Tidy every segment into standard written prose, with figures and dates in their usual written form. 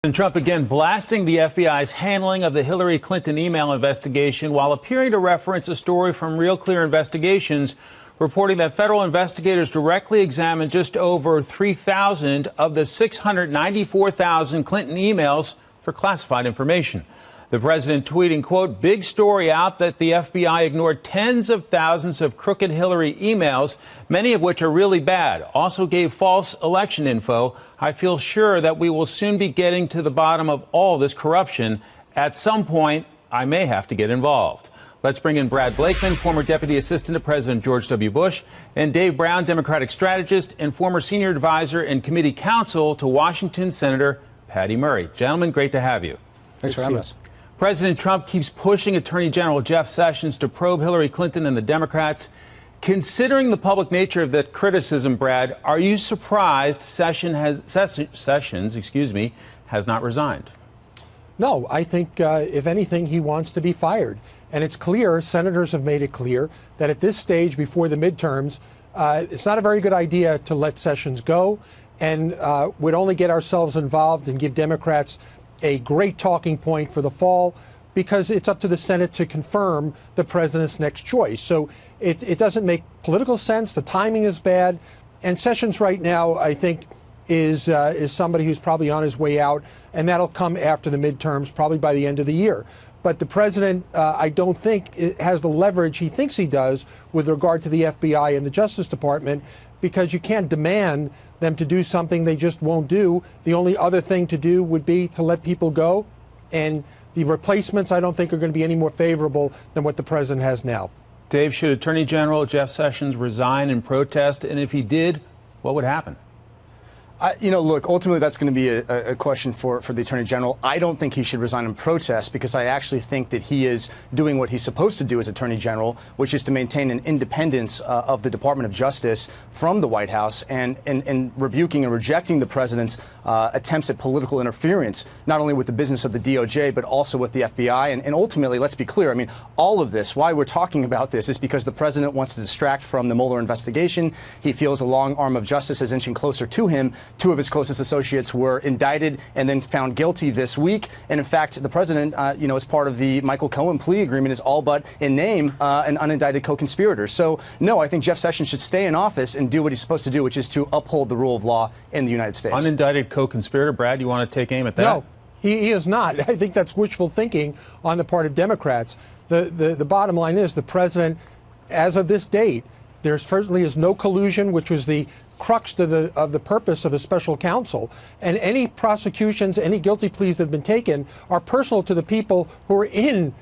And Trump again blasting the FBI's handling of the Hillary Clinton email investigation while appearing to reference a story from Real Clear Investigations reporting that federal investigators directly examined just over 3,000 of the 694,000 Clinton emails for classified information. The president tweeting, quote, "Big story out that the FBI ignored tens of thousands of crooked Hillary emails, many of which are really bad. Also gave false election info. I feel sure that we will soon be getting to the bottom of all this corruption. At some point, I may have to get involved." Let's bring in Brad Blakeman, former deputy assistant to President George W. Bush, and Dave Brown, Democratic strategist and former senior advisor and committee counsel to Washington Senator Patty Murray. Gentlemen, great to have you. Thanks for having us. President Trump keeps pushing Attorney General Jeff Sessions to probe Hillary Clinton and the Democrats. Considering the public nature of that criticism, Brad, are you surprised Sessions has not resigned? No, I think, if anything, he wants to be fired. And it's clear, senators have made it clear, that at this stage before the midterms, it's not a very good idea to let Sessions go, and would only get ourselves involved and give Democrats a great talking point for the fall, because it's up to the Senate to confirm the president's next choice. So it doesn't make political sense. The timing is bad. And Sessions right now, I think, is somebody who's probably on his way out, and that'll come after the midterms, probably by the end of the year. But the president, I don't think, has the leverage he thinks he does with regard to the FBI and the Justice Department, because you can't demand them to do something they just won't do. The only other thing to do would be to let people go. And the replacements, I don't think, are going to be any more favorable than what the president has now. Dave, should Attorney General Jeff Sessions resign in protest? And if he did, what would happen? Look, ultimately that's going to be a question for the Attorney General. I don't think he should resign in protest, because I actually think that he is doing what he's supposed to do as Attorney General, which is to maintain an independence of the Department of Justice from the White House, and rebuking and rejecting the president's attempts at political interference, not only with the business of the DOJ, but also with the FBI. And ultimately, let's be clear, I mean, all of this, why we're talking about this, is because the president wants to distract from the Mueller investigation. He feels the long arm of justice is inching closer to him. Two of his closest associates were indicted and then found guilty this week. And in fact, the president, as part of the Michael Cohen plea agreement, is all but in name an unindicted co-conspirator. So, no, I think Jeff Sessions should stay in office and do what he's supposed to do, which is to uphold the rule of law in the United States. Unindicted co-conspirator, Brad, you want to take aim at that? No, he is not. I think that's wishful thinking on the part of Democrats. The bottom line is the president, as of this date, there certainly is no collusion, which was the crux of the purpose of a special counsel. And any prosecutions, any guilty pleas that have been taken are personal to the people who are in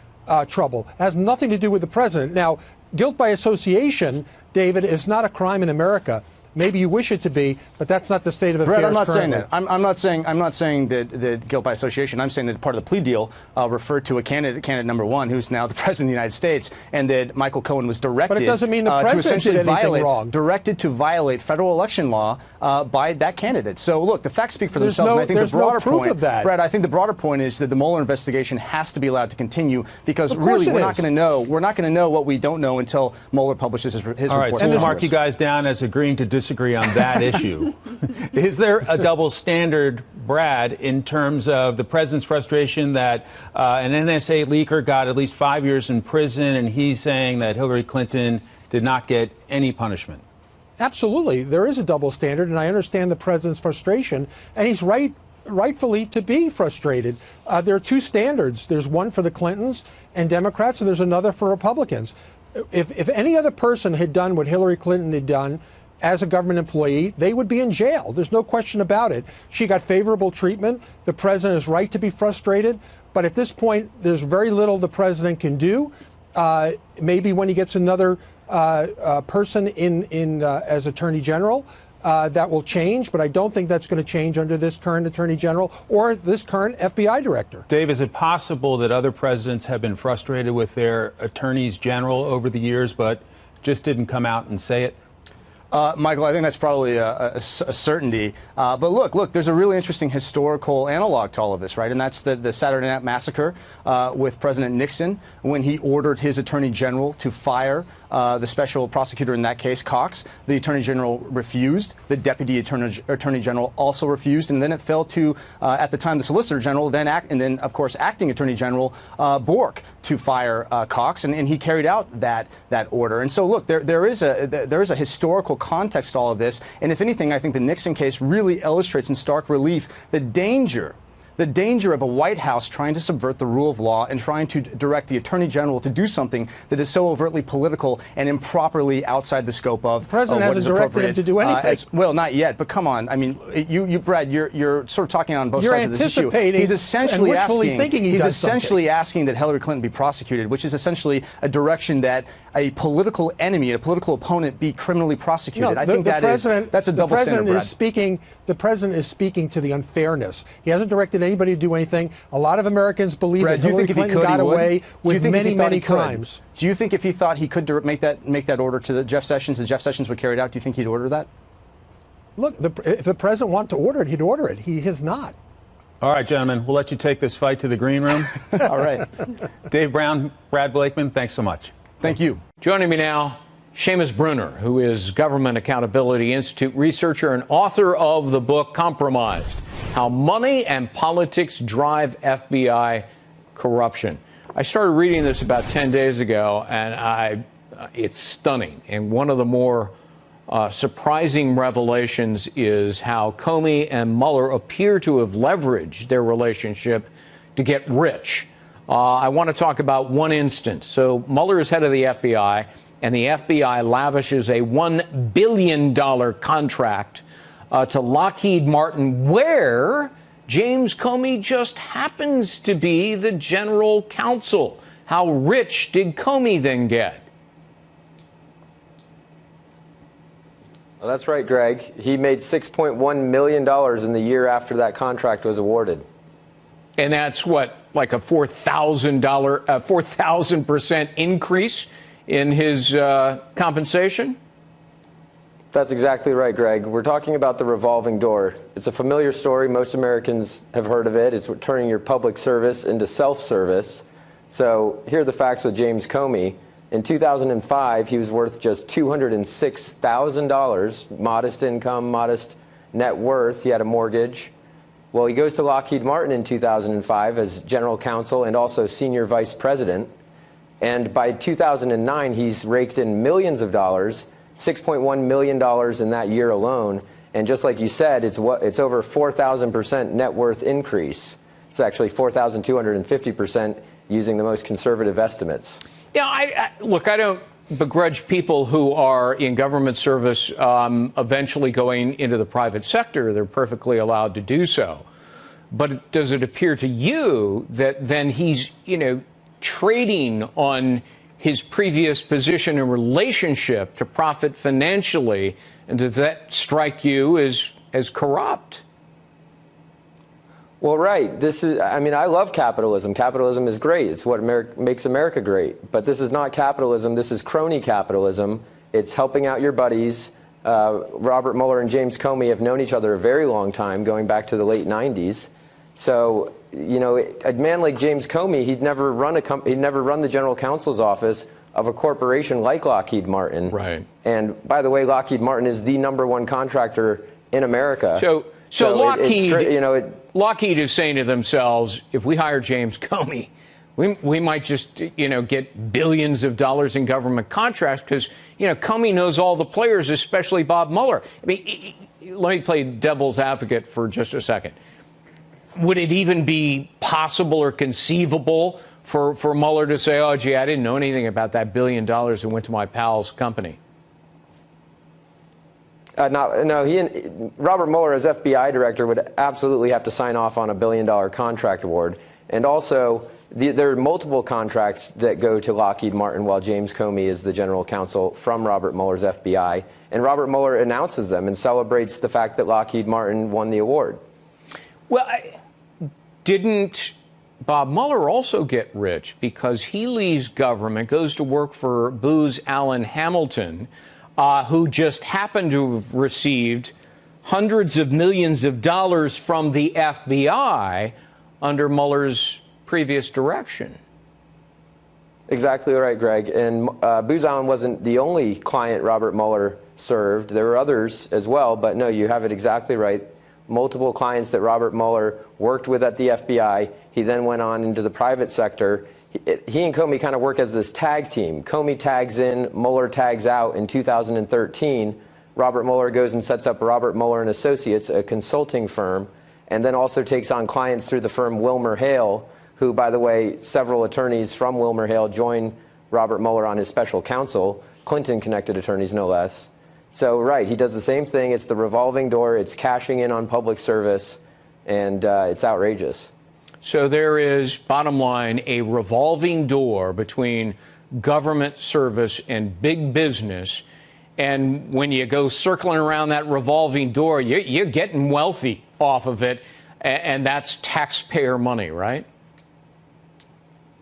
trouble. It has nothing to do with the president. Now, guilt by association, David, is not a crime in America. Maybe you wish it to be, but that's not the state of affairs. Brett, I'm not currently. saying that. I'm not saying that guilt by association. I'm saying that part of the plea deal referred to a candidate number one, who's now the president of the United States, and that Michael Cohen was directed. But it doesn't mean the president did anything wrong. Directed to violate federal election law by that candidate. So look, the facts speak for themselves. And I think there's the broader no proof point, of that. Brett, I think the broader point is that the Mueller investigation has to be allowed to continue, because really we're not going to know. We're not going to know what we don't know until Mueller publishes his report. All right, so we'll mark you guys down as agreeing to disagree on that issue. Is there a double standard, Brad, in terms of the president's frustration that an NSA leaker got at least 5 years in prison, and he's saying that Hillary Clinton did not get any punishment? Absolutely. There is a double standard, and I understand the president's frustration, and he's rightfully to be frustrated. There are two standards. There's one for the Clintons and Democrats, and there's another for Republicans. If any other person had done what Hillary Clinton had done as a government employee, they would be in jail. There's no question about it. She got favorable treatment. The president is right to be frustrated. But at this point, there's very little the president can do. Maybe when he gets another person in as Attorney General, that will change. But I don't think that's going to change under this current Attorney General or this current FBI director. Dave, is it possible that other presidents have been frustrated with their attorneys general over the years, but just didn't come out and say it? Michael, I think that's probably a certainty. But look, there's a really interesting historical analog to all of this, right? And that's the Saturday Night Massacre with President Nixon, when he ordered his attorney general to fire the special prosecutor in that case, Cox. The Attorney General refused. The Deputy Attorney General also refused. And then it fell to, at the time, the Solicitor General, and then, of course, Acting Attorney General Bork to fire Cox. And he carried out that order. And so, look, there is a historical context to all of this. And if anything, I think the Nixon case really illustrates in stark relief the danger of a White House trying to subvert the rule of law and trying to direct the Attorney General to do something that is so overtly political and improperly outside the scope of the president hasn't directed him to do anything. Well, not yet, but come on. I mean, Brad, you're sort of talking on both sides of this issue. He's essentially asking that Hillary Clinton be prosecuted, which is essentially a direction that a political enemy, a political opponent, be criminally prosecuted. No, I think that's a double standard, Brad. The president is speaking to the unfairness. He hasn't directed anybody to do anything. A lot of Americans believe Brad, that Hillary Clinton got away with many crimes. Do you think if he thought he could make that order to Jeff Sessions, that Jeff Sessions would carry it out? Do you think he'd order that? Look, if the president wanted to order it, he'd order it. He has not. All right, gentlemen, we'll let you take this fight to the green room. All right. Dave Brown, Brad Blakeman, thanks so much. Thank you. Joining me now, Seamus Bruner, who is Government Accountability Institute researcher and author of the book Compromised: How Money and Politics Drive FBI Corruption. I started reading this about 10 days ago, and it's stunning. And one of the more surprising revelations is how Comey and Mueller appear to have leveraged their relationship to get rich. I want to talk about one instance. So Mueller is head of the FBI, and the FBI lavishes a $1 billion contract to Lockheed Martin, where James Comey just happens to be the general counsel. How rich did Comey then get? Well, that's right, Greg. He made $6.1 million in the year after that contract was awarded. And that's what, like a 4,000% increase in his compensation? That's exactly right, Greg. We're talking about the revolving door. It's a familiar story. Most Americans have heard of it. It's turning your public service into self-service. So here are the facts with James Comey. In 2005, he was worth just $206,000, modest income, modest net worth. He had a mortgage. Well, he goes to Lockheed Martin in 2005 as general counsel and also senior vice president. And by 2009, he's raked in millions of dollars, $6.1 million in that year alone. And just like you said, it's over 4,000% net worth increase. It's actually 4,250% using the most conservative estimates. Yeah, look, I don't begrudge people who are in government service eventually going into the private sector. They're perfectly allowed to do so. But does it appear to you that then he's, trading on his previous position and relationship to profit financially? And does that strike you as corrupt? Well, right. I love capitalism. Capitalism is great. It's what makes America great. But this is not capitalism. This is crony capitalism. It's helping out your buddies. Robert Mueller and James Comey have known each other a very long time, going back to the late 90s. So, a man like James Comey, he'd never run the general counsel's office of a corporation like Lockheed Martin. Right. And by the way, Lockheed Martin is the number one contractor in America. So Lockheed is saying to themselves, if we hire James Comey, we might just, get billions of dollars in government contracts because, Comey knows all the players, especially Bob Mueller. I mean, let me play devil's advocate for just a second. Would it even be possible or conceivable for Mueller to say, oh, gee, I didn't know anything about that $1 billion that went to my pal's company? No, Robert Mueller, as FBI director, would absolutely have to sign off on a $1 billion contract award. And also, there are multiple contracts that go to Lockheed Martin while James Comey is the general counsel from Robert Mueller's FBI. And Robert Mueller announces them and celebrates the fact that Lockheed Martin won the award. Well, didn't Bob Mueller also get rich because he leaves government, goes to work for Booz Allen Hamilton, who just happened to have received hundreds of millions of dollars from the FBI under Mueller's previous direction? Exactly right, Greg. And Booz Allen wasn't the only client Robert Mueller served. There were others as well, but no, you have it exactly right. Multiple clients that Robert Mueller worked with at the FBI. He then went on into the private sector. He and Comey kind of work as this tag team. Comey tags in, Mueller tags out. In 2013, Robert Mueller goes and sets up Robert Mueller and Associates, a consulting firm, and then also takes on clients through the firm WilmerHale, who, by the way, several attorneys from WilmerHale join Robert Mueller on his special counsel, Clinton-connected attorneys, no less. So, right, he does the same thing. It's the revolving door. It's cashing in on public service, and it's outrageous. So there is, bottom line, a revolving door between government service and big business. And when you go circling around that revolving door, you're getting wealthy off of it, and that's taxpayer money, right?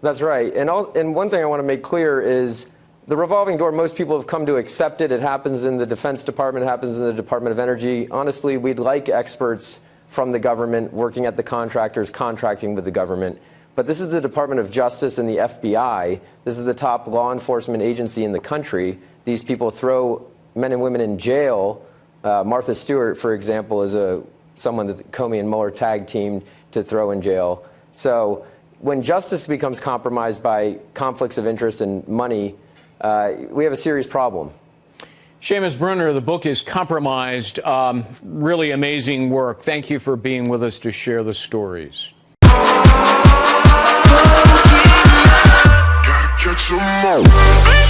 That's right. And one thing I want to make clear is the revolving door, most people have come to accept it. It happens in the Defense Department, it happens in the Department of Energy. Honestly, we'd like experts from the government working at the contractors, contracting with the government. But this is the Department of Justice and the FBI. This is the top law enforcement agency in the country. These people throw men and women in jail. Martha Stewart, for example, is someone that Comey and Mueller tag teamed to throw in jail. So when justice becomes compromised by conflicts of interest and money, we have a serious problem. Seamus Bruner, the book is Compromised. Really amazing work. Thank you for being with us to share the stories. Gotta catch 'em all.